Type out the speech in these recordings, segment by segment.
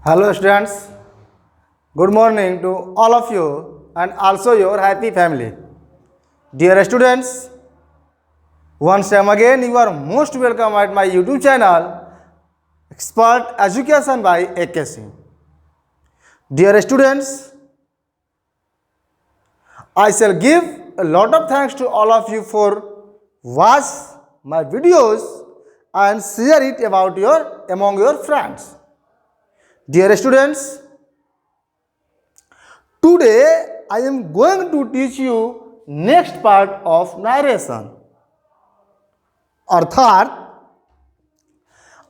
Hello students, good morning to all of you and also your happy family. Dear students, once again you are most welcome at my YouTube channel Expert Education by AK Singh. Dear students, I shall give a lot of thanks to all of you for watch my videos and share it about among your friends. Dear students, today I am going to teach you next part of narration. अर्थात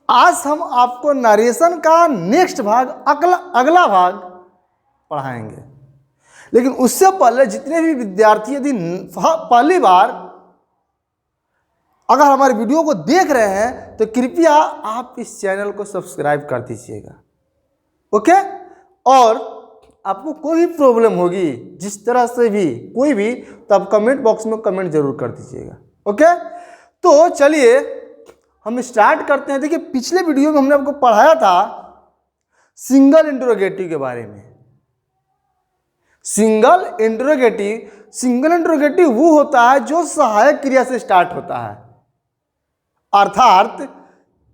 आज हम आपको narration का next भाग अगला भाग पढ़ाएंगे। लेकिन उससे पहले जितने भी विद्यार्थी यदि पहली बार अगर हमारे वीडियो को देख रहे हैं तो कृपया आप इस चैनल को सब्सक्राइब कर दीजिएगा, ओके। और आपको कोई भी प्रॉब्लम होगी जिस तरह से भी कोई भी, तो आप कमेंट बॉक्स में कमेंट जरूर कर दीजिएगा, ओके। तो चलिए हम स्टार्ट करते हैं। देखिए पिछले वीडियो में हमने आपको पढ़ाया था सिंगल इंटरोगेटिव के बारे में। सिंगल इंटरोगेटिव वो होता है जो सहायक क्रिया से स्टार्ट होता है। अर्थात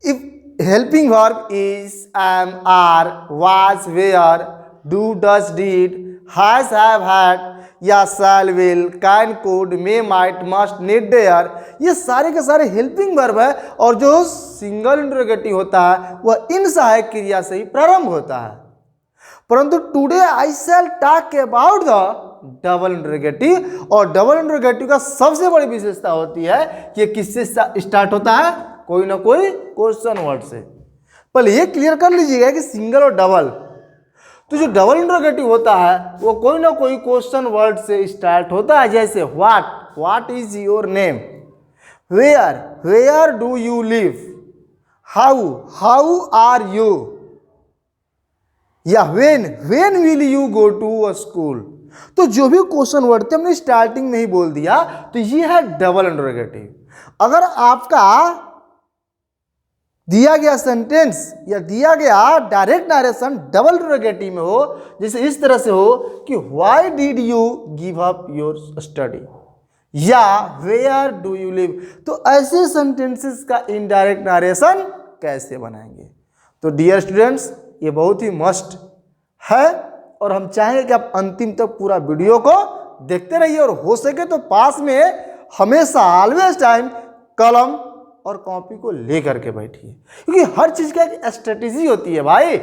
if helping verb is, am, are, was, were, do, does, did, has, have, had या shall, will, can, could, may, might, must, need, dare, ये सारे के सारे हेल्पिंग वर्ब है। और जो सिंगल इंटरोगेटिव होता है वह इन सहायक क्रिया से ही प्रारंभ होता है। परंतु today I shell talk about the double interrogative. और डबल इंटरोगेटिव का सबसे बड़ी विशेषता होती है कि किससे स्टार्ट होता है, कोई ना कोई क्वेश्चन वर्ड से। पहले ये क्लियर कर लीजिएगा कि सिंगल और डबल, तो जो डबल इंटरोगेटिव होता है वो कोई ना कोई क्वेश्चन वर्ड से स्टार्ट होता है। जैसे what is your name, where do you live, how are you, या when will you go to a school. तो जो भी क्वेश्चन वर्ड थे हमने स्टार्टिंग में ही बोल दिया, तो ये है डबल इंटरोगेटिव। अगर आपका दिया गया सेंटेंस या दिया गया डायरेक्ट नरेशन डबल इंटरोगेटिव में हो, जैसे इस तरह से हो कि why did you give up your study या वेयर डू यू लिव, तो ऐसे सेंटेंसेस का इनडायरेक्ट नरेशन कैसे बनाएंगे। तो डियर स्टूडेंट्स, ये बहुत ही मस्ट है और हम चाहेंगे कि आप अंतिम तक पूरा वीडियो को देखते रहिए। और हो सके तो पास में हमेशा ऑलवेज टाइम कलम और कॉपी को लेकर के बैठिए, क्योंकि हर चीज़ का एक स्ट्रेटेजी होती है भाई,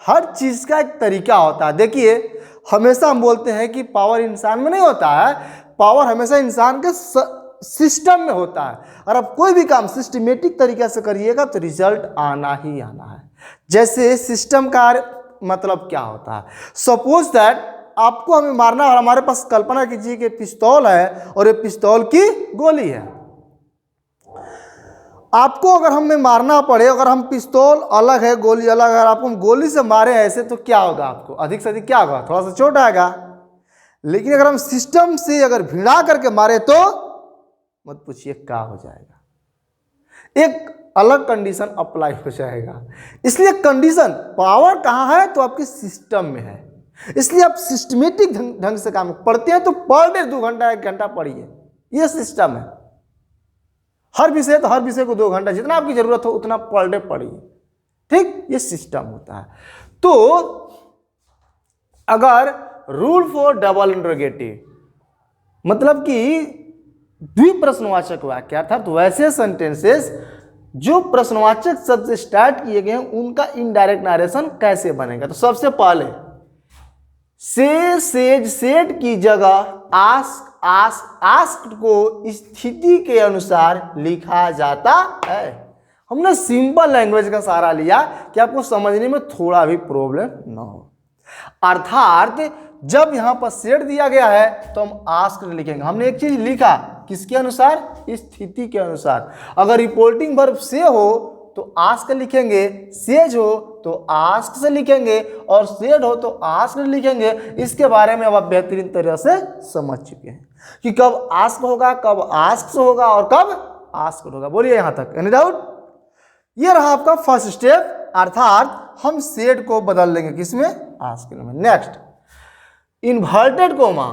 हर चीज़ का एक तरीका होता है। देखिए हमेशा हम बोलते हैं कि पावर इंसान में नहीं होता है, पावर हमेशा इंसान के सिस्टम में होता है। और अब कोई भी काम सिस्टमेटिक तरीके से करिएगा तो रिजल्ट आना ही आना है। जैसे सिस्टम का मतलब क्या होता है, सपोज दैट आपको हमें मारना और हमारे पास कल्पना कीजिए कि पिस्तौल है और ये पिस्तौल की गोली है। आपको अगर हमें मारना पड़े, अगर हम पिस्तौल अलग है गोली अलग है, अगर आपको हम गोली से मारे ऐसे तो क्या होगा, आपको अधिक से अधिक क्या होगा, थोड़ा सा चोट आएगा। लेकिन अगर हम सिस्टम से अगर भिड़ा करके मारे तो मत पूछिए क्या हो जाएगा, एक अलग कंडीशन अप्लाई हो जाएगा। इसलिए कंडीशन पावर कहाँ है, तो आपके सिस्टम में है। इसलिए आप सिस्टमेटिक ढंग से काम पढ़ते हैं तो पर डे 2 घंटा 1 घंटा पढ़िए, ये सिस्टम है। हर विषय तो हर विषय को 2 घंटा, जितना आपकी जरूरत हो उतना पर डे पढ़िए, ठीक, ये सिस्टम होता है। तो अगर रूल फॉर डबल इंटरोगेटिव मतलब कि द्विप्रश्नवाचक वाक्य, अर्थात वैसे सेंटेंसेस जो प्रश्नवाचक शब्द से स्टार्ट किए गए हैं उनका इनडायरेक्ट नरेशन कैसे बनेगा। तो सबसे पहले से, सेज, सेड की जगह आस्क्ड को स्थिति के अनुसार लिखा जाता है। हमने सिंपल लैंग्वेज का सहारा लिया कि आपको समझने में थोड़ा भी प्रॉब्लम ना हो। अर्थात जब यहां पर सेड दिया गया है तो हम आस्क्ड लिखेंगे। हमने एक चीज लिखा किसके अनुसार, स्थिति के अनुसार। अगर रिपोर्टिंग वर्ब से हो तो आस्क लिखेंगे, सेज हो तो आस्क से लिखेंगे, और सेड हो तो आस्क लिखेंगे। इसके बारे में अब आप बेहतरीन तरह से समझ चुके हैं कि कब आस्क होगा, कब आस्क होगा और कब आस्क्ड होगा। बोलिए यहां तक, एनी डाउट? ये रहा आपका फर्स्ट स्टेप अर्थात हम सेड को बदल लेंगे किसमें, आस्क्ड में। नेक्स्ट, इन्वर्टेड कोमा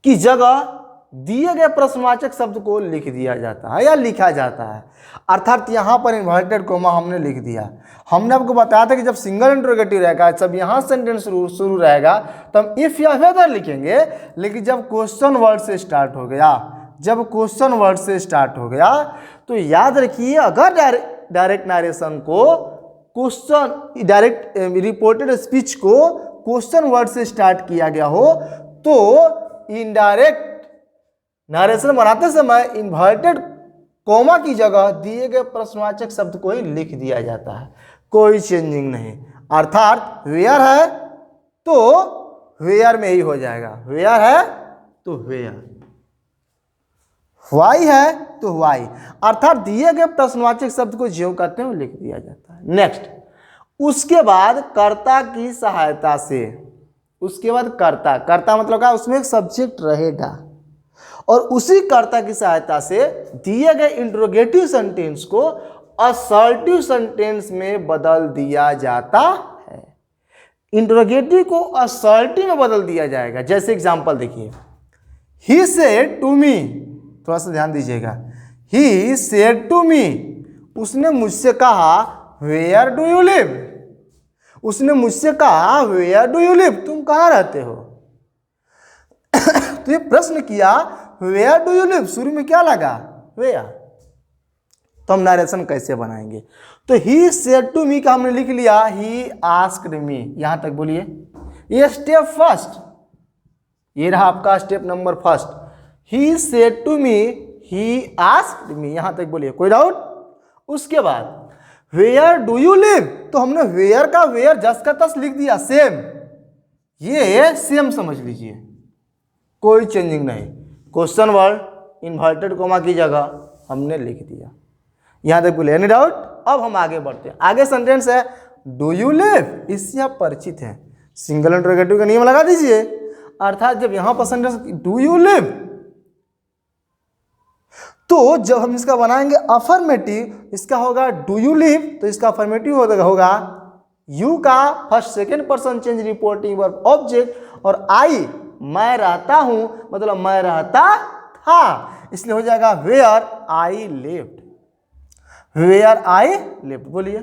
की जगह दिए गए प्रश्नवाचक शब्द को लिख दिया जाता है या लिखा जाता है। अर्थात यहाँ पर इन्वर्टेड कोमा हमने लिख दिया। हमने आपको बताया था कि जब सिंगल इंट्रोगेटिव रहेगा, जब यहाँ सेंटेंस शुरू रहेगा तो हम इफ या वेदर लिखेंगे, लेकिन जब क्वेश्चन वर्ड से स्टार्ट हो गया, जब क्वेश्चन वर्ड से स्टार्ट हो गया तो याद रखिए, अगर डायरेक्ट नरेशन को क्वेश्चन, डायरेक्ट रिपोर्टेड स्पीच को क्वेश्चन वर्ड से स्टार्ट किया गया हो तो इनडायरेक्ट नरेशन बनाते समय इन्वर्टेड कोमा की जगह दिए गए प्रश्नवाचक शब्द को ही लिख दिया जाता है, कोई चेंजिंग नहीं। अर्थात वेयर है तो वेयर में ही हो जाएगा, वेयर है तो वेयर, वाई है तो वाई, अर्थात दिए गए प्रश्नवाचक शब्द को जो कहते हैं वो लिख दिया जाता है। नेक्स्ट, उसके बाद कर्ता की सहायता से, उसके बाद कर्ता मतलब क्या, उसमें एक सब्जेक्ट रहेगा और उसी कर्ता की सहायता से दिए गए इंट्रोगेटिव सेंटेंस को असर्टिव सेंटेंस में बदल दिया जाता है। इंट्रोगेटिव को असर्टिव में बदल दिया जाएगा। जैसे एग्जांपल देखिए, ही सेड टू मी, थोड़ा सा ध्यान दीजिएगा, ही सेड टू मी, उसने मुझसे कहा वेयर डू यू लिव, उसने मुझसे कहा वेयर डू यू लिव, तुम कहाँ रहते हो। तो ये प्रश्न किया वेयर डू यू लिव, शुरू में क्या लगा, वेयर। तो हम नरेशन कैसे बनाएंगे, तो ही सेड टू मी का हमने लिख लिया ही आस्क्ड मी, यहां तक बोलिए। ये स्टेप फर्स्ट, ये रहा आपका step number first, he said to me he asked me, यहां तक बोलिए, कोई डाउट। उसके बाद वेयर डू यू लिव, तो हमने वेयर का वेयर जस का तस लिख दिया, सेम, ये सेम समझ लीजिए, कोई चेंजिंग नहीं। क्वेश्चन वर्ड इन्वर्टेड कोमा की जगह हमने लिख दिया, यहां तक बोले, एनी डाउट। अब हम आगे बढ़ते हैं। आगे सेंटेंस है डू यू लिव, इससे आप परिचित हैं, सिंगल इंट्रोगेटिव का नियम लगा दीजिए। अर्थात जब यहां पर सेंटेंस डू यू लिव, तो जब हम इसका बनाएंगे अफर्मेटिव, इसका होगा डू यू लिव, तो इसका अफर्मेटिव होगा यू का first second person change reporting verb object, और आई मैं रहता हूं मतलब मैं रहता था, इसलिए हो जाएगा where I lived, where I lived. बोलिए,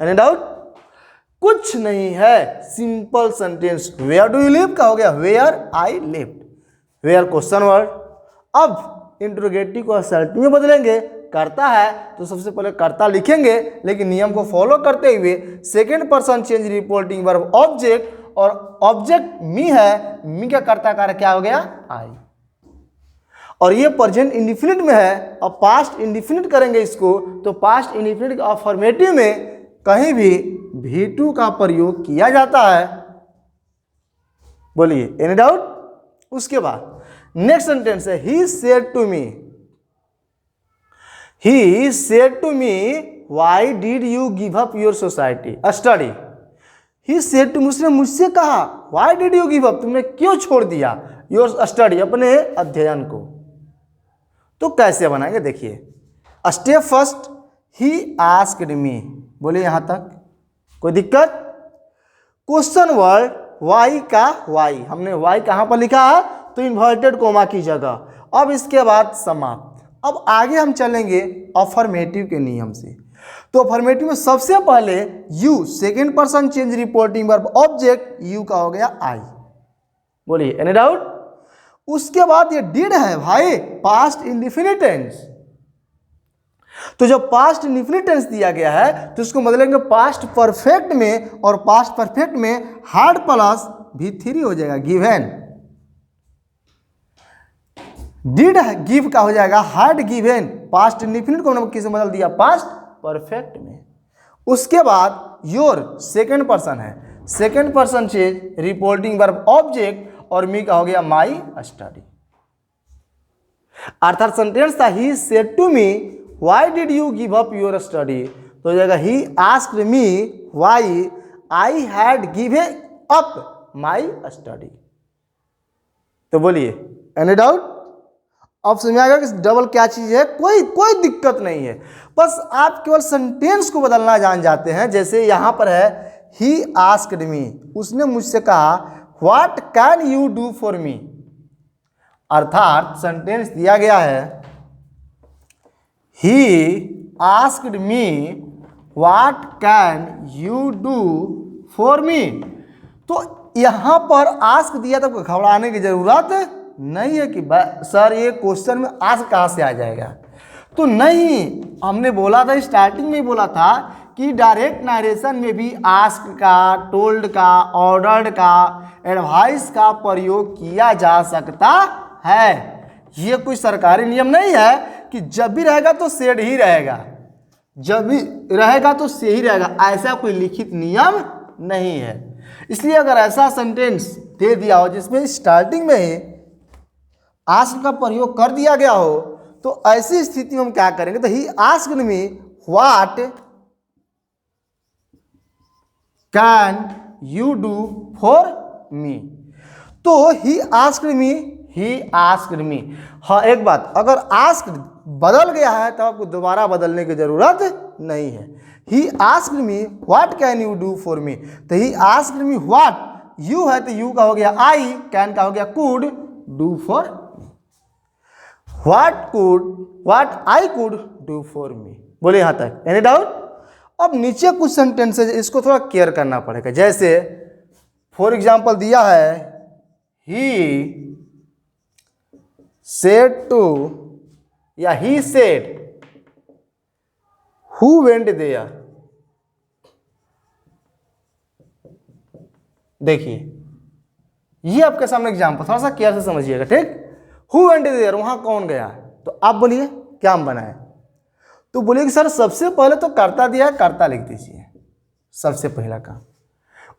एनी डाउट, कुछ नहीं है, simple sentence. Where do you live का हो गया where I lived, where question word. अब इंट्रोगेटिव को असर्टिव में बदलेंगे, करता है तो सबसे पहले कर्ता लिखेंगे, लेकिन नियम को फॉलो करते हुए second person change reporting verb object, और ऑब्जेक्ट मी है, मी का कर्ता कार्य क्या हो गया, आई, और ये प्रेजेंट इंडिफिनिट में है। अब पास्ट इंडिफिनिट करेंगे इसको, तो पास्ट इंडिफिनिट के अफर्मेटिव में कहीं भी V2 का प्रयोग किया जाता है। बोलिए, एनी डाउट। उसके बाद नेक्स्ट सेंटेंस है he said to me, he said to me why did you give up your society study, he said to, उसने मुझसे कहा why did you give up, तुमने क्यों छोड़ दिया योर स्टडी, अपने अध्ययन को। तो कैसे बनाएंगे, देखिए स्टेप फर्स्ट, ही आस्क्ड मी, बोलिए यहां तक, कोई दिक्कत। क्वेश्चन वर्ड वाई का वाई, हमने वाई कहां पर लिखा है, तो इन्वर्टेड कोमा की जगह। अब इसके बाद समाप्त। अब आगे हम चलेंगे अफर्मेटिव के नियम से। तो अफर्मेटिव में सबसे पहले you second person change reporting verb object, you का हो गया आई, बोलिए, एनी डाउट। उसके बाद ये डिड है भाई, पास्ट इंडिफिनिट टेंस, तो जब पास्ट इंडिफिनिट टेंस दिया गया है तो इसको बदलेंगे पास्ट परफेक्ट में, और पास्ट परफेक्ट में हार्ड प्लस V3 हो जाएगा, गिवन। डिड गिव का हो जाएगा हार्ड गिवन, पास्ट इंडिफिनिट को हमने किसे बदल दिया, पास्ट परफेक्ट में। उसके बाद योर सेकेंड पर्सन है, second person change reporting verb object, और मी का हो गया माई स्टडी। अर्थात सेंटेंस था he said to me why did you give up your study, तो हो जाएगा he asked me why I had given up my study. तो बोलिए, एनी डाउट। अब समझ में आएगा कि डबल क्या चीज़ है, कोई दिक्कत नहीं है, बस आप केवल सेंटेंस को बदलना जान जाते हैं। जैसे यहाँ पर है ही आस्क्ड मी, उसने मुझसे कहा what can you do for मी, अर्थात सेंटेंस दिया गया है he asked me what can you do for me. तो यहाँ पर आस्क दिया तो घबराने की जरूरत नहीं है कि सर ये क्वेश्चन में आस्क कहाँ से आ जाएगा, तो नहीं, हमने बोला था स्टार्टिंग में ही बोला था कि डायरेक्ट नरेशन में भी आस्क का, टोल्ड का, ऑर्डर्ड का, एडवाइस का प्रयोग किया जा सकता है। ये कोई सरकारी नियम नहीं है कि जब भी रहेगा तो सेड ही रहेगा, जब भी रहेगा तो से ही रहेगा, ऐसा कोई लिखित नियम नहीं है। इसलिए अगर ऐसा सेंटेंस दे दिया हो जिसमें स्टार्टिंग में ही आस्क का प्रयोग कर दिया गया हो, तो ऐसी स्थिति में हम क्या करेंगे, तो he asked me what can you do for me, तो ही आस्क्ड मी। हाँ एक बात, अगर आस्क बदल गया है तो आपको दोबारा बदलने की जरूरत नहीं है। He asked me what can you do for me, तो he asked me what, you है तो यू का हो गया आई, कैन का हो गया could, do for what I could do for मी। बोले यहाँ तक एनी डाउट। अब नीचे कुछ सेंटेंसेज इसको थोड़ा केयर करना पड़ेगा। जैसे फॉर एग्जाम्पल दिया है ही सेड टू या he said who went there. देखिए ये आपके सामने एग्जाम्पल, थोड़ा सा केयर से समझिएगा, ठीक। हु वेंट देयर, वहां कौन गया, तो आप बोलिए क्या हम बनाए, तो बोलिए कि सर सबसे पहले तो कर्ता दिया है, कर्ता लिख दीजिए सबसे पहला काम।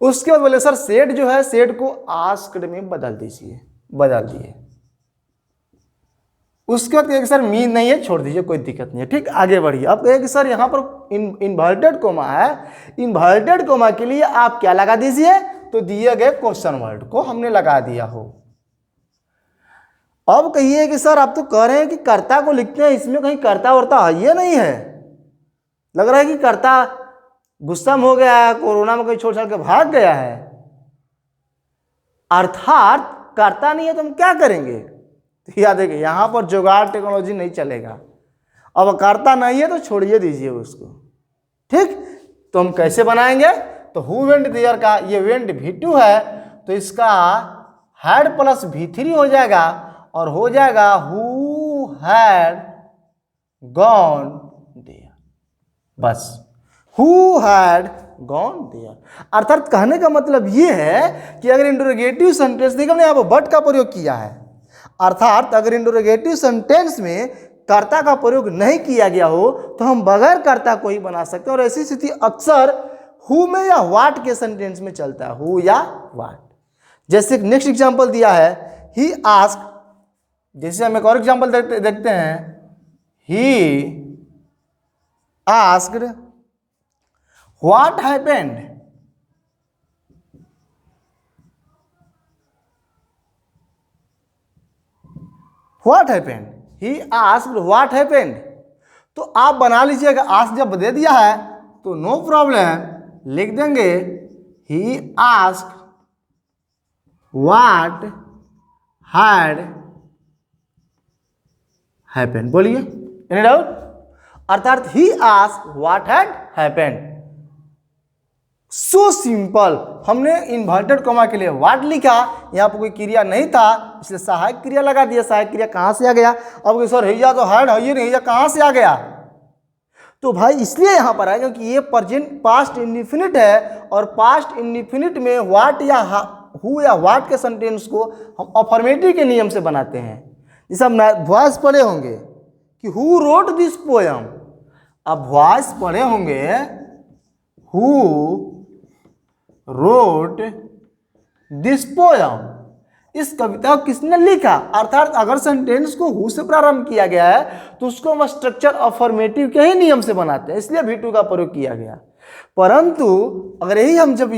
उसके बाद बोले सर सेड जो है, सेड को आस्क्ड में बदल दीजिए, बदल दिए। उसके बाद कहें सर मी नहीं है, छोड़ दीजिए, कोई दिक्कत नहीं है, ठीक। आगे बढ़िए। अब कहें कि सर यहाँ पर इन्वर्टेड कोमा है, इन्वर्टेड कोमा के लिए आप क्या लगा दीजिए, तो दिए गए क्वेश्चन वर्ड को हमने लगा दिया हो। अब कहिए कि सर आप तो कह रहे हैं कि कर्ता को लिखते हैं, इसमें कहीं कर्ता वर्ता है ये नहीं है, लग रहा है कि कर्ता गुस्सा में हो गया है, कोरोना में कहीं छोड़ छाड़ के भाग गया है, अर्थात कर्ता नहीं है तो हम क्या करेंगे, तो याद है कि यहाँ पर जुगाड़ टेक्नोलॉजी नहीं चलेगा। अब कर्ता नहीं है तो छोड़िए दीजिए उसको, ठीक। तो हम कैसे बनाएंगे, तो हु वेंट देयर का ये वेंट V2 है, तो इसका हैड प्लस V3 हो जाएगा और हो जाएगा हु हैड गॉन देयर, बस हु हैड गॉन देयर। अर्थात कहने का मतलब ये है कि अगर इंटरोगेटिव सेंटेंस, देखिए हमने यहाँ पर बट का प्रयोग किया है, अर्थात अगर इंटरोगेटिव सेंटेंस में कर्ता का प्रयोग नहीं किया गया हो तो हम बगैर कर्ता को ही बना सकते हैं। और ऐसी स्थिति अक्सर हु में या व्हाट के सेंटेंस में चलता है, हु या व्हाट। जैसे नेक्स्ट एग्जांपल दिया है ही आस्क्ड, जैसे हम एक और एग्जांपल देखते हैं, he asked what happened, what happened, he asked what happened. तो आप बना लीजिएगा, आस्क जब दे दिया है तो नो प्रॉब्लम, लिख देंगे he asked what had happened. बोलिए एनी डाउट। अर्थात he asked what had happened, so simple. हमने इन्वर्टेड कोमा के लिए व्हाट लिखा, यहाँ पर कोई क्रिया नहीं था इसलिए सहायक क्रिया लगा दिया। सहायक क्रिया कहाँ से आ गया, अब सर हैया तो हैड है नहीं, हैया कहाँ से आ गया, तो भाई इसलिए यहाँ पर है क्योंकि ये प्रेजेंट पास्ट इंडिफिनिट है, और पास्ट इंडिफिनिट में व्हाट या हु या व्हाट के सेंटेंस को हम अफर्मेटिव के नियम से बनाते हैं। जैसे हम वॉइस पढ़े होंगे कि हु रोट दिस पोयम, अब वॉइस पढ़े होंगे हु रोट दिस पोयम, इस कविता को किसने लिखा। अर्थात अगर सेंटेंस को हु से प्रारंभ किया गया है तो उसको हम स्ट्रक्चर अफर्मेटिव के ही नियम से बनाते हैं, इसलिए V2 का प्रयोग किया गया। परंतु अगर यही हम जब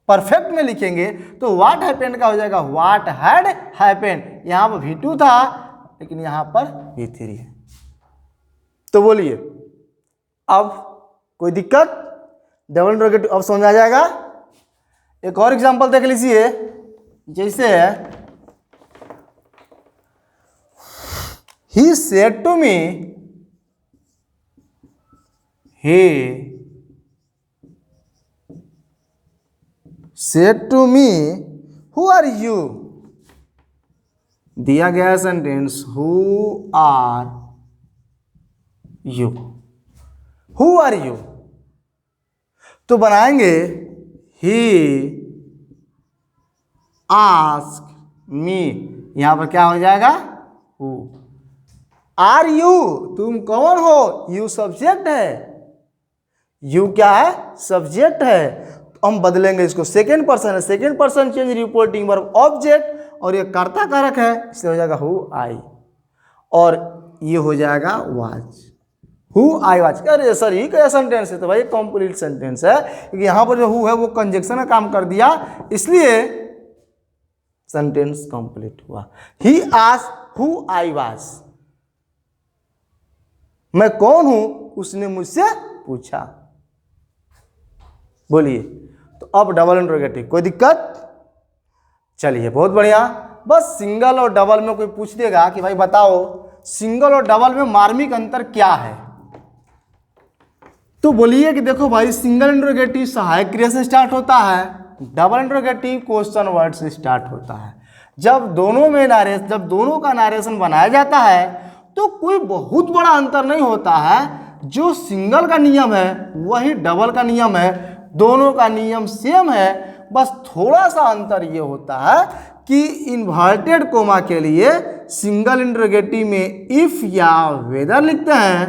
परफेक्ट में लिखेंगे तो व्हाट हैपेंड का हो जाएगा व्हाट हैड हैपेंड। यहाँ पर V2 था लेकिन यहाँ पर V3 है। तो बोलिए अब कोई दिक्कत? डबल इंटरोगेटिव अब समझ आ जाएगा। एक और एग्जांपल देख लीजिए, जैसे he said to me, he said to me, who are you? दिया गया sentence who are you, who are you, तो बनाएंगे he asked me, यहां पर क्या हो जाएगा who। आर यू तुम कौन हो, यू सब्जेक्ट है, यू क्या है सब्जेक्ट है, तो हम बदलेंगे इसको सेकेंड पर्सन है, second person change reporting verb object और ये कर्ता कारक है इसलिए हो जाएगा हु आई और ये हो जाएगा वाज, हु आई वाज। अरे सर ये क्या सेंटेंस है? तो भाई कंप्लीट सेंटेंस है क्योंकि यहाँ पर जो हु है वो कंजक्शन का काम कर दिया इसलिए सेंटेंस कंप्लीट हुआ। He asked who I was, मैं कौन हूं उसने मुझसे पूछा। बोलिए तो अब डबल इंटरोगेटिव कोई दिक्कत? चलिए बहुत बढ़िया। बस सिंगल और डबल में कोई पूछ देगा कि भाई बताओ सिंगल और डबल में मार्मिक अंतर क्या है, तो बोलिए कि देखो भाई सिंगल इंटरोगेटिव सहायक क्रिया से स्टार्ट होता है, डबल इंटरोगेटिव क्वेश्चन वर्ड से स्टार्ट होता है। जब दोनों का नरेशन बनाया जाता है तो कोई बहुत बड़ा अंतर नहीं होता है। जो सिंगल का नियम है वही डबल का नियम है, दोनों का नियम सेम है, बस थोड़ा सा अंतर ये होता है कि इन्वर्टेड कोमा के लिए सिंगल इंटरोगेटिव में इफ या वेदर लिखते हैं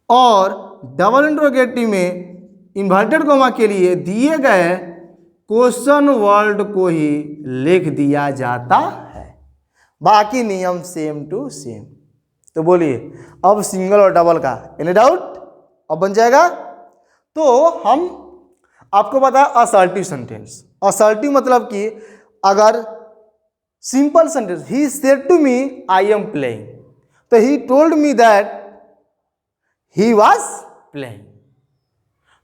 और डबल इंटरोगेटिव में इन्वर्टेड कोमा के लिए दिए गए क्वेश्चन वर्ड को ही लिख दिया जाता है, बाकी नियम सेम टू सेम। तो बोलिए अब सिंगल और डबल का एनी डाउट अब बन जाएगा। तो हम आपको बताया असर्टिव सेंटेंस, असर्टिव मतलब कि अगर simple sentence he said to me I am playing, तो he told me that he was playing,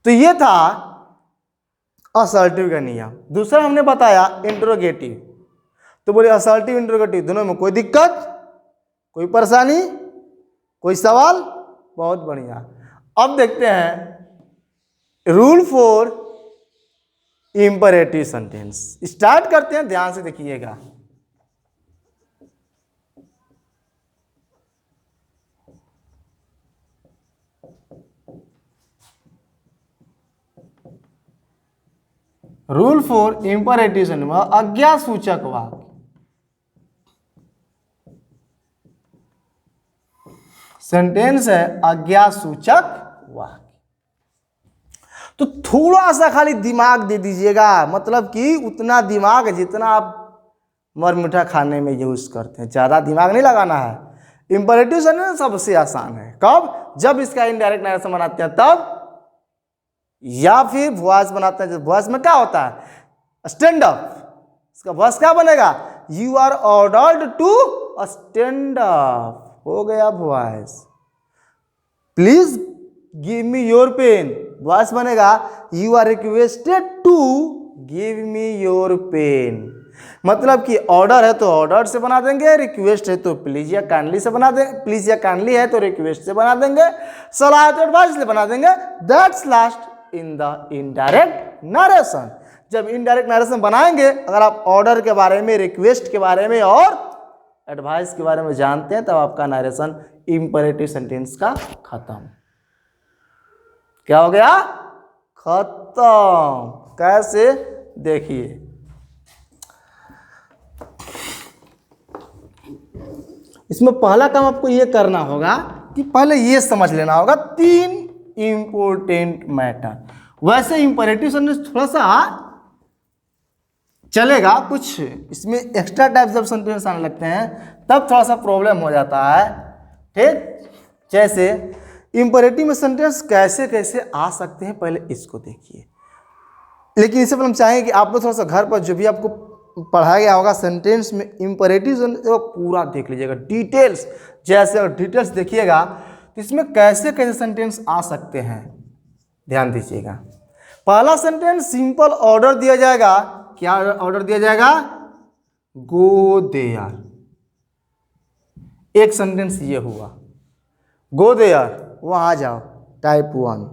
तो ये था असर्टिव का नियम। दूसरा हमने बताया इंटरोगेटिव, तो बोले असर्टिव इंटरोगेटिव दोनों में कोई दिक्कत, कोई परेशानी, कोई सवाल? बहुत बढ़िया। अब देखते हैं rule for imperative sentence. Start करते हैं, ध्यान से देखिएगा। रूल फॉर इंपरेटिव सेंटेंस, आज्ञा सूचक वाक्य। सेंटेंस है आज्ञा सूचक वाक्य, तो थोड़ा सा खाली दिमाग दे दीजिएगा, मतलब कि उतना दिमाग जितना आप मर मीठा खाने में यूज करते हैं, ज़्यादा दिमाग नहीं लगाना है। इंपरेटिव सेंटेंस सबसे आसान है, कब? जब इसका इनडायरेक्ट नरेशन बनाते हैं तब, या फिर वॉइस बनाते हैं। वॉइस में क्या होता है? स्टैंड अप, इसका वॉइस क्या बनेगा? You are ordered to stand up, हो गया voice. Please give me your pen, voice बनेगा you are requested to give me your pen. मतलब कि ऑर्डर है तो ऑर्डर से बना देंगे, रिक्वेस्ट है तो प्लीज या काइंडली से बना देंगे, प्लीज या काइंडली है तो रिक्वेस्ट से बना देंगे, सलाह है तो एडवाइस से बना देंगे। That's last in the indirect narration. जब इनडायरेक्ट नरेशन बनाएंगे, अगर आप ऑर्डर के बारे में, रिक्वेस्ट के बारे में और एडवाइस के बारे में जानते हैं, तब आपका नरेशन इंपरेटिव सेंटेंस का खत्म। क्या हो गया? खत्म। कैसे? देखिए, इसमें पहला काम आपको यह करना होगा कि पहले यह समझ लेना होगा 3 इंपोर्टेंट मैटर। वैसे इंपरेटिव सेंटेंस थोड़ा सा चलेगा, कुछ इसमें एक्स्ट्रा टाइप्स ऑफ सेंटेंस आने लगते हैं तब थोड़ा सा प्रॉब्लम हो जाता है। ठीक, जैसे इंपरेटिव में सेंटेंस कैसे कैसे आ सकते हैं पहले इसको देखिए। लेकिन इससे पहले हम चाहेंगे कि आप लोग थोड़ा सा घर पर जो भी आपको पढ़ाया गया होगा सेंटेंस में इंपरेटिव वो पूरा देख लीजिएगा डिटेल्स। जैसे अगर डिटेल्स देखिएगा तो इसमें कैसे कैसे सेंटेंस आ सकते हैं ध्यान दीजिएगा। पहला सेंटेंस सिंपल ऑर्डर दिया जाएगा। क्या ऑर्डर दिया जाएगा? Go there. एक सेंटेंस ये हुआ गो देयर, वहां जाओ, टाइप 1।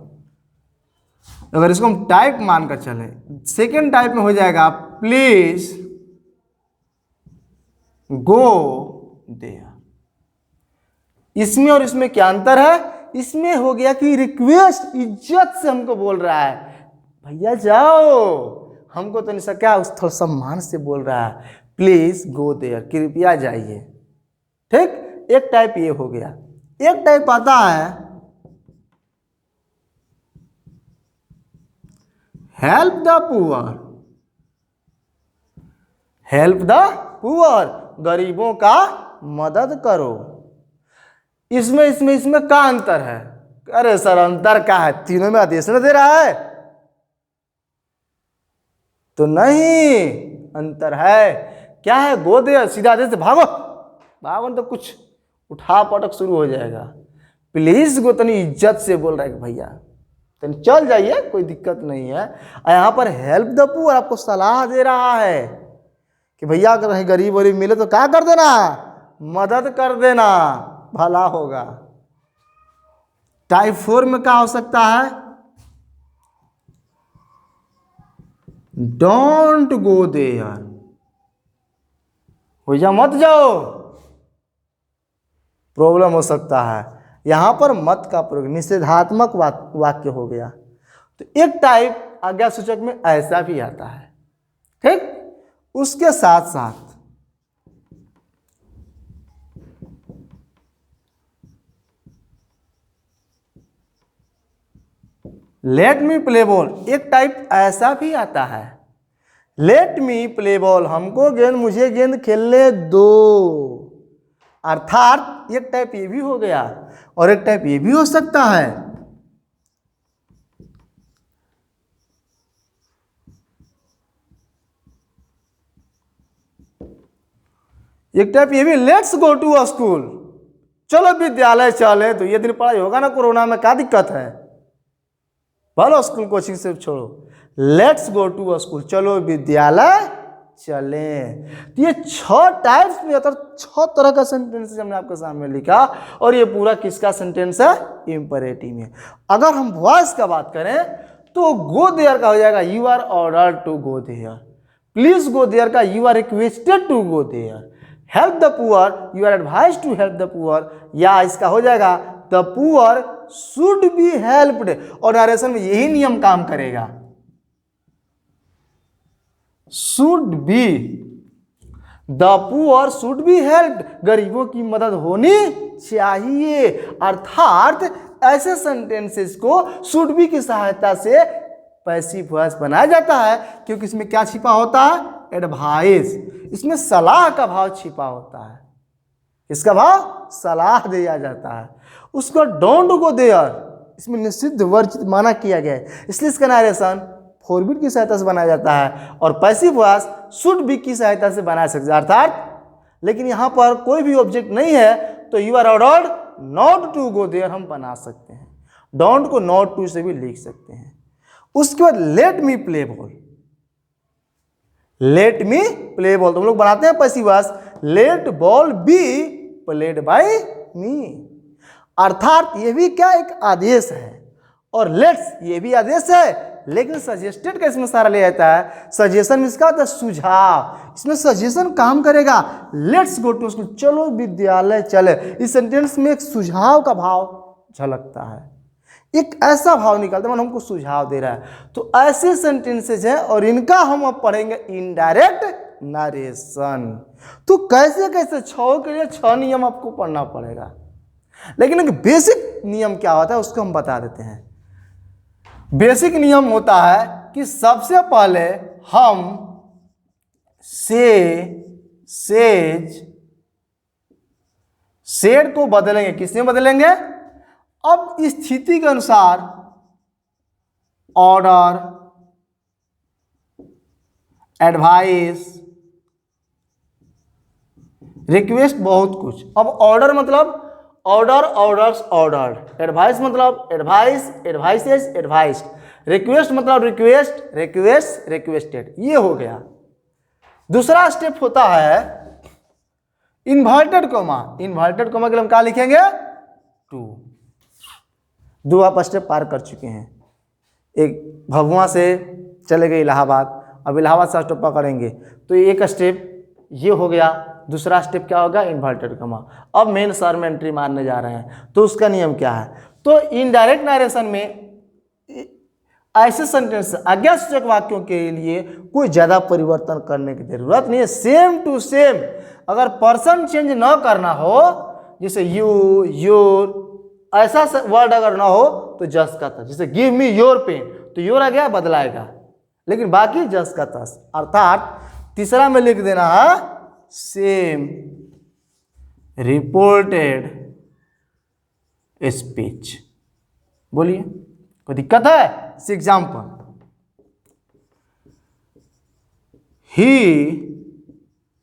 अगर इसको हम टाइप मानकर चले, सेकेंड टाइप में हो जाएगा प्लीज गो देयर। इसमें और इसमें क्या अंतर है? इसमें हो गया कि रिक्वेस्ट, इज्जत से हमको बोल रहा है भैया जाओ, हमको तो नहीं क्या उस थोड़ा सम्मान से बोल रहा है प्लीज गो देयर, कृपया जाइए। ठीक, एक टाइप ये हो गया। एक टाइप आता है help the poor. Help the poor, गरीबों का मदद करो। इसमें क्या अंतर है? अरे सर अंतर क्या है? तीनों में आदेश न दे रहा है तो नहीं, अंतर है। क्या है? गो दे, सीधा आदेश से भागो, भागो तो कुछ उठा पटक शुरू हो जाएगा। प्लीज गो तनी इज्जत से बोल रहा है कि भैया तनी चल जाइए, कोई दिक्कत नहीं है। और यहाँ पर हेल्प द पुअर आपको सलाह दे रहा है कि भैया अगर कहीं गरीब वरीब मिले तो क्या कर देना, मदद कर देना, भला होगा। टाइप 4 में क्या हो सकता है? डोंट गो देयर, हो जा मत जाओ, प्रॉब्लम हो सकता है। यहां पर मत का प्रयोग निषेधात्मक वाक्य हो गया। तो एक टाइप आज्ञा सूचक में ऐसा भी आता है। ठीक, उसके साथ साथ लेट मी प्ले बॉल, एक टाइप ऐसा भी आता है। लेट मी प्ले बॉल, हमको गेंद, मुझे गेंद खेलने दो। अर्थात एक टाइप ये भी हो गया और एक टाइप ये भी हो सकता है। एक टाइप ये भी, let's go to a school, चलो विद्यालय चले। तो ये दिन पढ़ाई होगा ना कोरोना में, क्या दिक्कत है, भलो स्कूल कोचिंग से छोड़ो, let's go to a school, चलो विद्यालय चलें। तो ये 6 टाइप्स में होता है, 6 तरह का सेंटेंस हमने आपके सामने लिखा। और ये पूरा किसका सेंटेंस है? इंपरेटिव में। अगर हम वॉइस का बात करें तो गो देयर का हो जाएगा you are order to go there. Please go there का you are requested to go there. Help the poor, you are advise to help the poor. या इसका हो जाएगा the poor should be helped. और narration में यही नियम काम करेगा, should be, the poor should be helped, गरीबों की मदद होनी चाहिए। अर्थात ऐसे सेंटेंसेस को शुड बी की सहायता से पैसिव वॉइस बनाया जाता है, क्योंकि इसमें क्या छिपा होता है? एडवाइस। इसमें सलाह का भाव छिपा होता है। इसका भाव सलाह दिया जाता है। उसको डोंट गो देयर, इसमें निषिद्ध वर्जित माना किया गया है, इसलिए इसका नरेशन फॉरबिड की सहायता से बनाया जाता है। और पैसिव वॉइस शुड बी की सहायता से बनाया सकते हैं। अर्थात लेकिन यहां पर कोई भी ऑब्जेक्ट नहीं है तो you are ordered not to go there हम बना सकते हैं। डोंट को नॉट टू से भी लिख सकते हैं। उसके बाद let me play ball, let me play ball तो हम लोग बनाते हैं passive voice, let ball be played by me. अर्थात ये भी क्या एक आदेश है, और लेट्स ये भी आदेश है, लेकिन सजेस्टेड का इसमें सारा ले जाता है। सजेशन में इसका होता है सुझाव, इसमें सजेशन काम करेगा। लेट्स गो टू स्कूल, चलो विद्यालय चले, इस सेंटेंस में एक सुझाव का भाव झलकता है, एक ऐसा भाव निकलता है मन हमको सुझाव दे रहा है। तो ऐसे सेंटेंसेज हैं और इनका हम अब पढ़ेंगे इनडायरेक्ट नरेशन। तो कैसे कैसे 6 के लिए 6 नियम आपको पढ़ना पड़ेगा, लेकिन एक बेसिक नियम क्या होता है उसको हम बता देते हैं। बेसिक नियम होता है कि सबसे पहले हम सेड को बदलेंगे, किसमें बदलेंगे? अब स्थिति के अनुसार ऑर्डर, एडवाइस, रिक्वेस्ट, बहुत कुछ। अब ऑर्डर मतलब ऑर्डर, ऑर्डर्स, ऑर्डर्ड। एडवाइस मतलब एडवाइस, एडवाइसेस, एडवाइस्ड। रिक्वेस्ट मतलब रिक्वेस्ट, रिक्वेस्ट, रिक्वेस्टेड। ये हो गया। दूसरा स्टेप होता है इन्वर्टेड कोमा। इन्वर्टेड कोमा के लिए हम क्या लिखेंगे? टू। दो आप स्टेप पार कर चुके हैं। एक भभुआ से चले गए इलाहाबाद, अब इलाहाबाद से स्टॉप पकड़ेंगे, तो एक स्टेप ये हो गया। दूसरा स्टेप क्या होगा? Inverted comma. अब मेन सर में एंट्री मारने जा रहे हैं, तो उसका नियम क्या है? तो इनडायरेक्ट नरेशन में ऐसे सेंटेंस, आज्ञासूचक वाक्यों के लिए कोई ज़्यादा परिवर्तन करने की जरूरत नहीं है। Same to same. अगर पर्सन चेंज ना करना हो, जैसे यू, योर, ऐसा वर्ड अगर ना हो तो जस्ट का तस। जैसे गिव मी योर पेन, तो योर आ गया, बदलाएगा, लेकिन बाकी जस्ट का तस। अर्थात तीसरा में लिख देना है सेम रिपोर्टेड स्पीच। बोलिए, कोई दिक्कत है? Example, he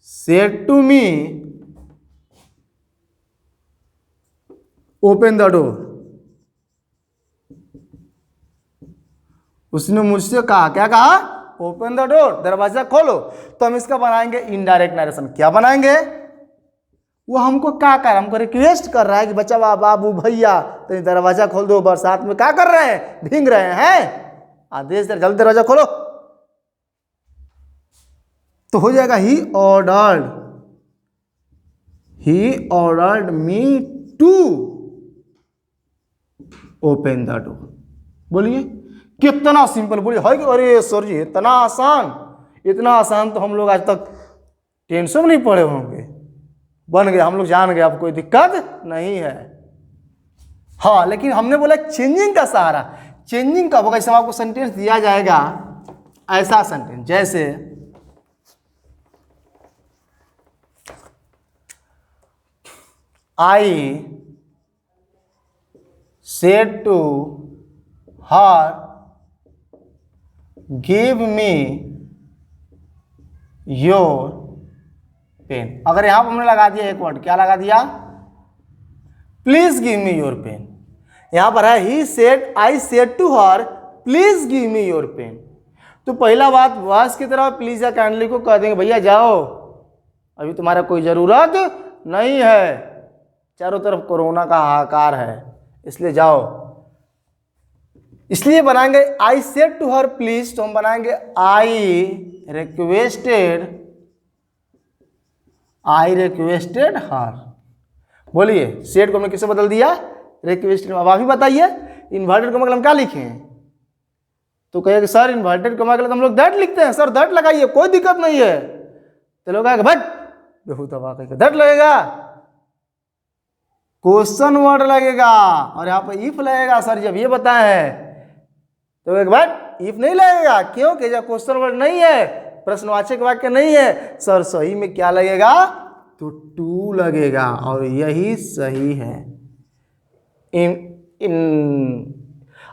said to me open the door. उसने मुझसे कहा, क्या कहा? ओपन द डोर, दरवाजा खोलो। तो हम इसका बनाएंगे इनडायरेक्ट नरेशन। क्या बनाएंगे? वो हमको क्या कर, हमको रिक्वेस्ट कर रहा है कि बच्चा, बाबू, भैया, तो दरवाजा खोल दो, बरसात में क्या कर रहे हैं? भीग रहे हैं, आदेश दे, जल्दी दरवाजा खोलो। तो हो जाएगा he ordered me to open the door. बोलिए, कितना सिंपल। बोलिए, है कि अरे सर जी इतना आसान, इतना आसान तो हम लोग आज तक टेंशन में नहीं पड़े होंगे। बन गया, हम लोग जान गए, अब कोई दिक्कत नहीं है। हाँ, लेकिन हमने बोला चेंजिंग का सहारा। चेंजिंग कब होगा? इसमें आपको सेंटेंस दिया जाएगा, ऐसा सेंटेंस जैसे I said to her give me your pen. अगर यहां पर हमने लगा दिया एक वर्ड, क्या लगा दिया? Please give me your pen. यहां पर है he said, I said to her please give me your pen. तो पहला बात, वास की तरह प्लीज या काइंडली को कह देंगे, भैया जाओ, अभी तुम्हारा कोई जरूरत नहीं है, चारों तरफ कोरोना का हाहाकार है, इसलिए जाओ। इसलिए बनाएंगे I said to her please, तो हम बनाएंगे आई रिक्वेस्टेड हर। बोलिए, सेड को हमने किससे बदल दिया? रिक्वेस्टेड। अब आप ही बताइए, इन्वर्टेड कॉमा के लिए हम क्या लिखें? तो कहेगा सर इन्वर्टेड कॉमा के लिए हम लोग दैट लिखते हैं। सर दैट लगाइए, कोई दिक्कत नहीं है। तो लोग कहेगा बट दैट लगेगा, क्वेश्चन वर्ड लगेगा, और यहाँ पर इफ लगेगा। सर जब ये बताए हैं तो एक बार इफ नहीं लगेगा, क्योंकि जब क्वेश्चन वर्ड नहीं है, प्रश्नवाचक वाक्य नहीं है, सर सही में क्या लगेगा? तो टू लगेगा, और यही सही है।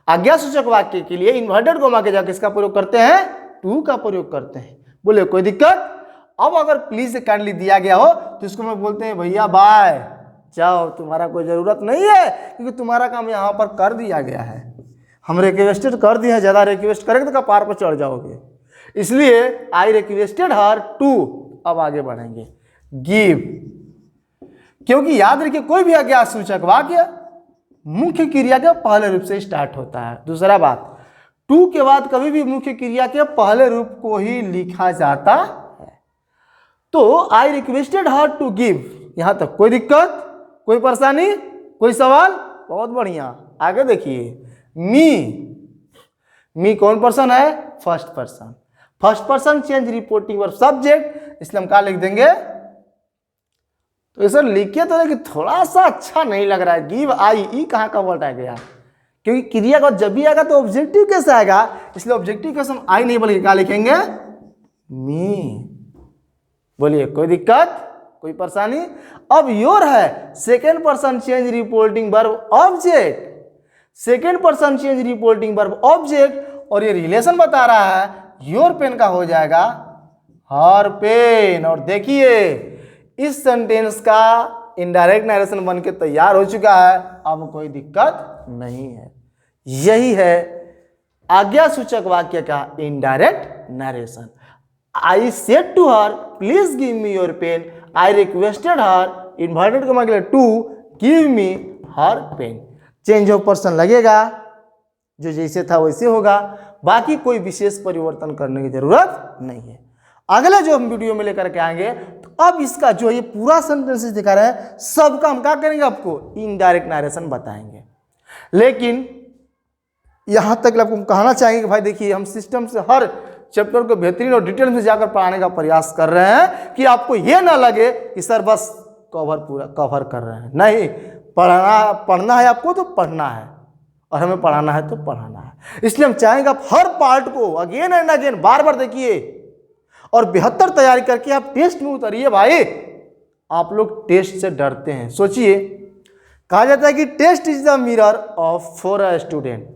आज्ञासूचक वाक्य के लिए इन्वर्टेड कॉमा के जगह किसका प्रयोग करते हैं? टू का प्रयोग करते हैं। बोले कोई दिक्कत? अब अगर प्लीज से काइंडली दिया गया हो तो इसको हम बोलते हैं भैया बाय, जाओ, तुम्हारा कोई जरूरत नहीं है, क्योंकि तुम्हारा काम यहाँ पर कर दिया गया है। हम रिक्वेस्टेड कर दिए हैं, ज़्यादा रिक्वेस्ट करेंगे तो कपार पर चढ़ जाओगे। इसलिए आई रिक्वेस्टेड हर टू। अब आगे बढ़ेंगे, गिव, क्योंकि याद रखिए कोई भी आज्ञासूचक वाक्य मुख्य क्रिया के पहले रूप से स्टार्ट होता है। दूसरा बात, टू के बाद कभी भी मुख्य क्रिया के पहले रूप को ही लिखा जाता है। तो I requested her to give, यहां तक कोई दिक्कत, कोई परेशानी, कोई सवाल? बहुत बढ़िया। आगे देखिए, मी कौन पर्सन है? First person. First person change reporting verb subject, इसलिए हम क्या लिख देंगे? तो सर लिखिए तो, लेकिन थोड़ा सा अच्छा नहीं लग रहा है। गिव आई, ई कहाँ का वर्ड आ गया? क्योंकि क्रिया का जब भी आएगा तो ऑब्जेक्टिव कैसे आएगा, इसलिए ऑब्जेक्टिव कैसे हम आई नहीं बल्कि क्या लिखेंगे? मी। बोलिए कोई दिक्कत, कोई परेशानी? अब योर है, second person change reporting verb object, second person change reporting verb object, और ये रिलेशन बता रहा है योर पेन का हो जाएगा हर पेन। और देखिए इस सेंटेंस का इनडायरेक्ट नरेशन बन के तैयार हो चुका है, अब कोई दिक्कत नहीं है। यही है आज्ञा सूचक वाक्य का indirect narration. I said to her please give me your pen, I requested her inverted comma के लिए to give me her pen. Change of person लगेगा, जो जैसे था वैसे होगा, बाकी कोई विशेष परिवर्तन करने की जरूरत नहीं है। अगले जो हम वीडियो में लेकर के आएंगे तो अब इसका जो ये पूरा सेंटेंस दिखा रहे हैं सबका हम क्या करेंगे, आपको इनडायरेक्ट नरेशन बताएंगे। लेकिन यहां तक आपको कहना चाहेंगे कि भाई देखिए हम सिस्टम से हर चैप्टर को बेहतरीन और डिटेल में जाकर पढ़ाने का प्रयास कर रहे हैं कि आपको यह ना लगे कि सर बस पूरा कवर कर रहे हैं। नहीं, पढ़ना है आपको तो पढ़ना है, और हमें पढ़ाना है तो पढ़ाना है। इसलिए हम चाहेंगे आप हर पार्ट को अगेन एंड अगेन बार बार देखिए और बेहतर तैयारी करके आप टेस्ट में उतरिए। भाई आप लोग टेस्ट से डरते हैं, सोचिए कहा जाता है कि test is the mirror of for a student.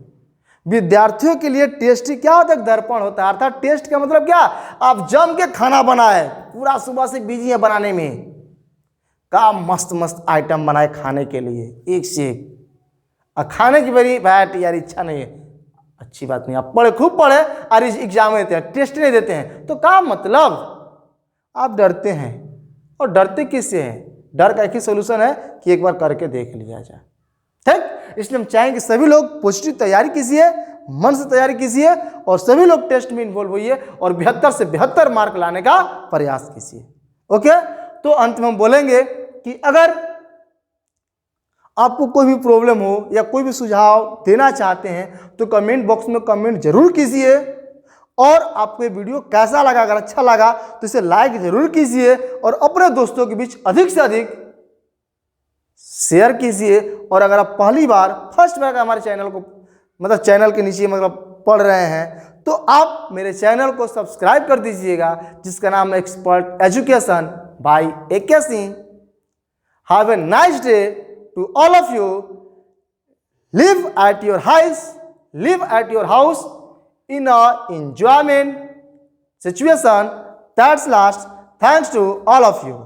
विद्यार्थियों के लिए टेस्ट क्या होता है, दर्पण होता है। अर्थात टेस्ट का मतलब क्या, आप जम के खाना बनाए, पूरा सुबह से बिजी है बनाने में, का मस्त मस्त आइटम बनाए खाने के लिए एक से एक, और खाने की बड़ी बैठ यार इच्छा नहीं है, अच्छी बात नहीं, आप पढ़े खूब पढ़े और इस एग्जाम देते हैं टेस्ट नहीं देते हैं, तो क्या मतलब आप डरते हैं। और डरते किससे हैं, डर का एक ही सोल्यूशन है कि एक बार करके देख लिया जाए। ठीक, इसलिए हम चाहेंगे सभी लोग पॉजिटिव तैयारी कीजिए, मन से तैयारी कीजिए और सभी लोग टेस्ट में इन्वॉल्व होइए और 72 से 72 मार्क लाने का प्रयास कीजिए। ओके, तो अंत में हम बोलेंगे कि अगर आपको कोई भी प्रॉब्लम हो या कोई भी सुझाव देना चाहते हैं तो कमेंट बॉक्स में कमेंट जरूर कीजिए, और आपको ये वीडियो कैसा लगा, अगर अच्छा लगा तो इसे लाइक जरूर कीजिए और अपने दोस्तों के बीच अधिक से अधिक शेयर कीजिए। और अगर आप पहली बार फर्स्ट बार हमारे चैनल को मतलब चैनल के नीचे मतलब पढ़ रहे हैं तो आप मेरे चैनल को सब्सक्राइब कर दीजिएगा, जिसका नाम है expert education by AK Singh. Have a nice day to all of you. Live at your house in a enjoyment situation that's last. Thanks to all of you.